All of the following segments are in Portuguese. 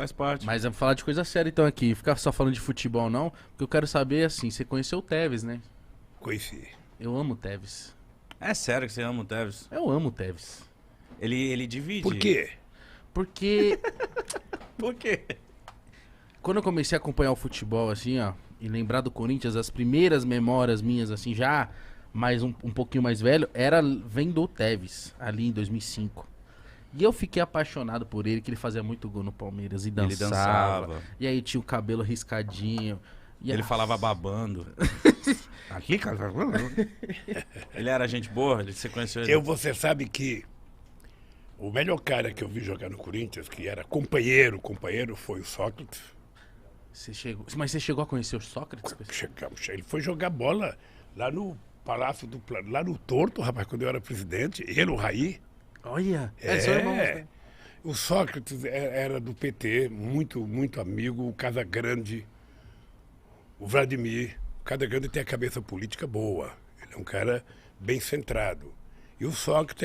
Faz parte. Mas vamos falar de coisa séria então aqui. Ficar só falando de futebol não, porque eu quero saber assim, você conheceu o Tevez, né? Conheci. Eu amo o Tevez. É sério que você ama o Tevez? Eu amo o Tevez. Ele divide. Por quê? Porque Por quê? quando eu comecei a acompanhar o futebol assim, ó, e lembrar do Corinthians, as primeiras memórias minhas assim, já mais um pouquinho mais velho, era vendo o Tevez, ali em 2005. E eu fiquei apaixonado por ele, que ele fazia muito gol no Palmeiras e dançava. Ele dançava. E aí tinha o cabelo riscadinho. E Ele falava babando. Aqui, cara. Ele era gente boa? Você conheceu ele? Você sabe que o melhor cara que eu vi jogar no Corinthians, que era companheiro, foi o Sócrates. Mas você chegou a conhecer o Sócrates? Chegamos, ele foi jogar bola lá no Palácio do Plano, lá no Torto, rapaz, quando eu era presidente. Ele, o Raí. Olha, seu irmão, né? O Sócrates era do PT, muito, muito amigo. O Casagrande, o Vladimir. O Casagrande tem a cabeça política boa. Ele é um cara bem centrado. E o Sócrates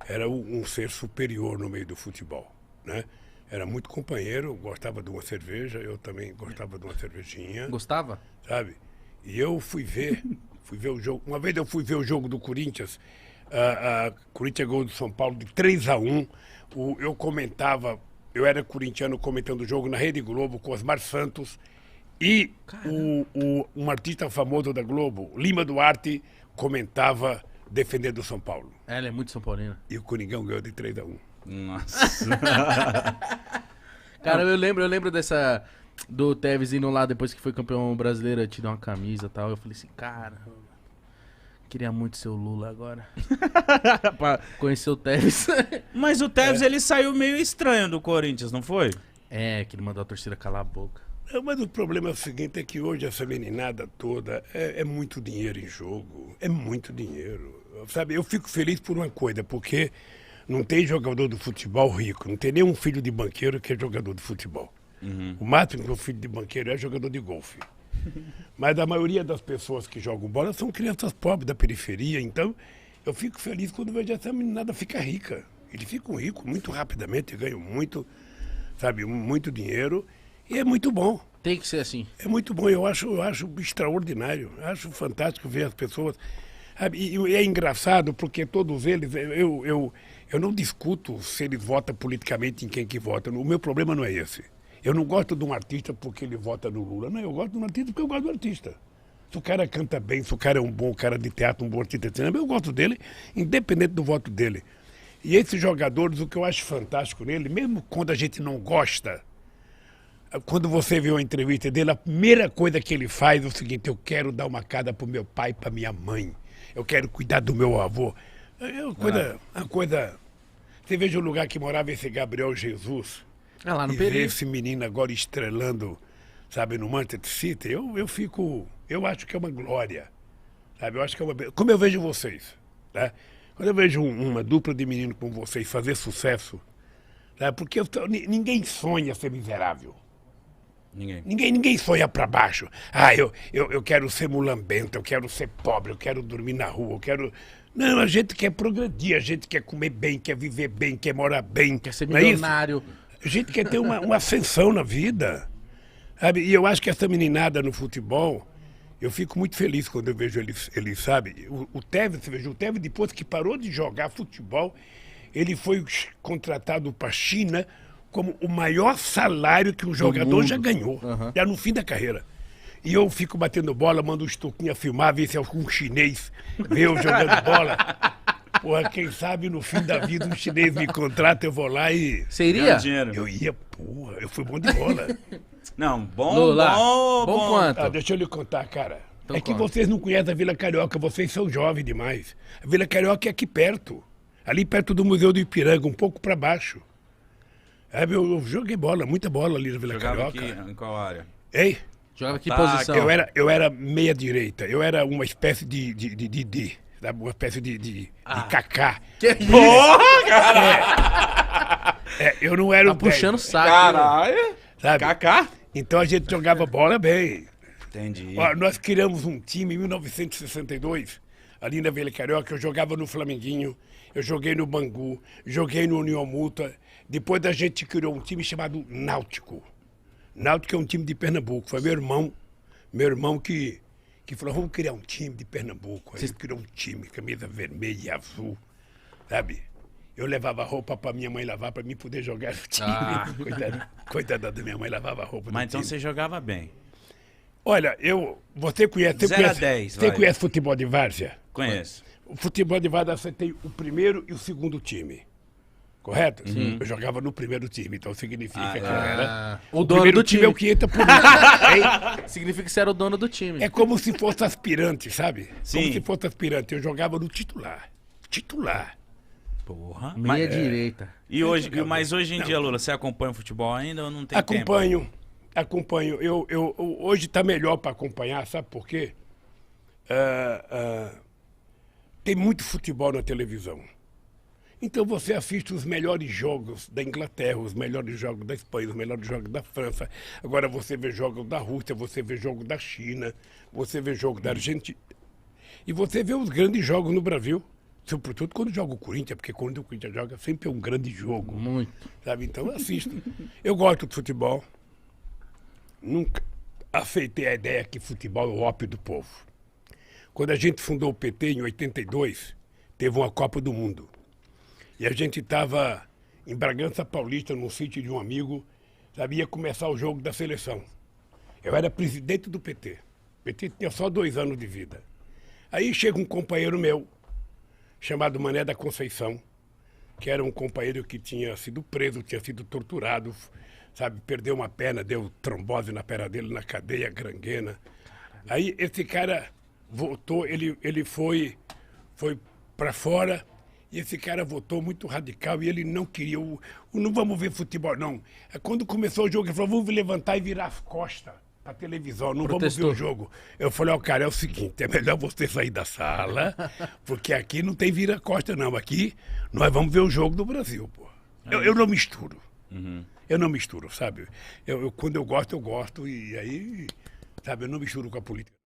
era um ser superior no meio do futebol, né? Era muito companheiro, gostava de uma cerveja, eu também gostava de uma cervejinha. Gostava? Sabe? E eu fui ver o jogo. Uma vez eu fui ver o jogo do Corinthians, Corinthians gol do São Paulo de 3-1. Eu comentava, eu era corintiano comentando o jogo na Rede Globo com Osmar Santos e um artista famoso da Globo, Lima Duarte, comentava defendendo o São Paulo. Ela é muito São Paulina. E o Coringão ganhou de 3-1. Nossa. Cara, eu lembro dessa do Tevez indo lá depois que foi campeão brasileiro, te dar uma camisa e tal. Eu falei assim, cara, queria muito ser o Lula agora. Conhecer o Tevez. Mas o Tevez, ele saiu meio estranho do Corinthians, não foi? É, que ele mandou a torcida calar a boca. Mas o problema é o seguinte, é que hoje essa meninada toda é muito dinheiro em jogo. É muito dinheiro. Sabe, eu fico feliz por uma coisa, porque não tem jogador de futebol rico, não tem nenhum filho de banqueiro que é jogador de futebol. O máximo que o filho de banqueiro é jogador de golfe. Mas a maioria das pessoas que jogam bola são crianças pobres da periferia, então eu fico feliz quando vejo essa meninada ficar rica. Eles ficam ricos muito rapidamente, ganham muito, sabe, muito dinheiro. E é muito bom. Tem que ser assim. É muito bom, eu acho extraordinário. Acho fantástico ver as pessoas. Sabe? E é engraçado porque todos eles, eu não discuto se eles votam politicamente em quem que vota. O meu problema não é esse. Eu não gosto de um artista porque ele vota no Lula. Não, eu gosto de um artista porque eu gosto do artista. Se o cara canta bem, se o cara é um bom cara de teatro, um bom artista de cinema, eu gosto dele, independente do voto dele. E esses jogadores, o que eu acho fantástico nele, mesmo quando a gente não gosta, quando você vê uma entrevista dele, a primeira coisa que ele faz é o seguinte: eu quero dar uma casa pro meu pai e pra minha mãe. Eu quero cuidar do meu avô. É uma coisa... Você veja o lugar que morava esse Gabriel Jesus. Lá no e ver Peru. esse menino agora estrelando, sabe, no Manchester City. Eu acho que é uma glória. Sabe? Eu acho que é uma... Como eu vejo vocês, né? Quando eu vejo uma dupla de meninos como vocês fazer sucesso, né? Porque ninguém sonha ser miserável. Ninguém sonha pra baixo. Eu quero ser mulambento, eu quero ser pobre, eu quero dormir na rua, eu quero... Não, a gente quer progredir, a gente quer comer bem, quer viver bem, quer morar bem. Quer ser não é isso? milionário. A gente quer ter uma ascensão na vida. Sabe? E eu acho que essa meninada no futebol, eu fico muito feliz quando eu vejo ele sabe? O Tevez, você veja, o Tevez, depois que parou de jogar futebol, ele foi contratado para a China como o maior salário que um jogador já ganhou, já no fim da carreira. E eu fico batendo bola, mando o Estuquinha filmar, ver se algum chinês vê eu jogando bola. Porra, quem sabe no fim da vida um chinês me contrata, eu vou lá e... Você iria? Dinheiro. Eu ia, porra, eu fui bom de bola. Não, bom, Lula, bom. bom quanto? Deixa eu lhe contar, cara. Então é que conta. vocês não conhecem a Vila Carioca, vocês são jovens demais. A Vila Carioca é aqui perto, ali perto do Museu do Ipiranga, um pouco para baixo. Eu joguei bola, muita bola ali na Vila Jogava Carioca. aqui, em qual área? Ei, Joga que Ataque. posição? eu era meia direita, eu era uma espécie de sabe, uma espécie de Kaká. Que isso? Eu não era Tá o puxando o 10, saco. Caralho. sabe? Kaká? Então a gente jogava bola bem. Entendi. Ó, nós criamos um time em 1962, ali na Vila Carioca. Eu jogava no Flamenguinho, eu joguei no Bangu, joguei no União Multa, Depois a gente criou um time chamado Náutico. Náutico é um time de Pernambuco. Foi meu irmão que falou, vamos criar um time de Pernambuco. Aí criou um time, camisa vermelha e azul, sabe? Eu levava roupa para minha mãe lavar para mim poder jogar no time. Coitada da minha mãe, lavava roupa. Mas então você jogava bem. Olha, você conhece, 0 a 10, você vai. conhece futebol de várzea? Conheço. O futebol de várzea você tem o primeiro e o segundo time. Correto? Eu jogava no primeiro time, então significa que eu era. O dono primeiro do time time. é o que entra por mim. Hein? Significa que você era o dono do time. É como se fosse aspirante, sabe? Sim. Como se fosse aspirante. Eu jogava no titular. Titular. Porra. Meia direita. E hoje, mas hoje em dia, Lula, você acompanha o futebol ainda ou não tem tempo? Acompanho. Hoje está melhor para acompanhar, sabe por quê? Tem muito futebol na televisão. Então você assiste os melhores jogos da Inglaterra, os melhores jogos da Espanha, os melhores jogos da França. Agora você vê jogos da Rússia, você vê jogos da China, você vê jogos da Argentina. E você vê os grandes jogos no Brasil. Sobretudo quando joga o Corinthians, porque quando o Corinthians joga sempre é um grande jogo. Muito. Sabe? Então eu assisto. Eu gosto de futebol. Nunca aceitei a ideia que futebol é o ópio do povo. Quando a gente fundou o PT em 82, teve uma Copa do Mundo. E a gente estava em Bragança Paulista, num sítio de um amigo, sabe, ia começar o jogo da seleção. Eu era presidente do PT. O PT tinha só 2 anos de vida. Aí chega um companheiro meu, chamado Mané da Conceição, que era um companheiro que tinha sido preso, tinha sido torturado, sabe, perdeu uma perna, deu trombose na perna dele, na cadeia, gangrena. Aí esse cara voltou, ele foi para fora, e esse cara votou muito radical e ele não queria, não vamos ver futebol, não. Quando começou o jogo, ele falou, vamos levantar e virar as costas pra televisão, não Protestou. vamos ver o jogo. Eu falei, ó, cara, é o seguinte, é melhor você sair da sala, porque aqui não tem vira-costa, não. Aqui nós vamos ver o jogo do Brasil, pô. Eu não misturo. Eu não misturo, sabe? Quando eu gosto, e aí, sabe, eu não misturo com a política.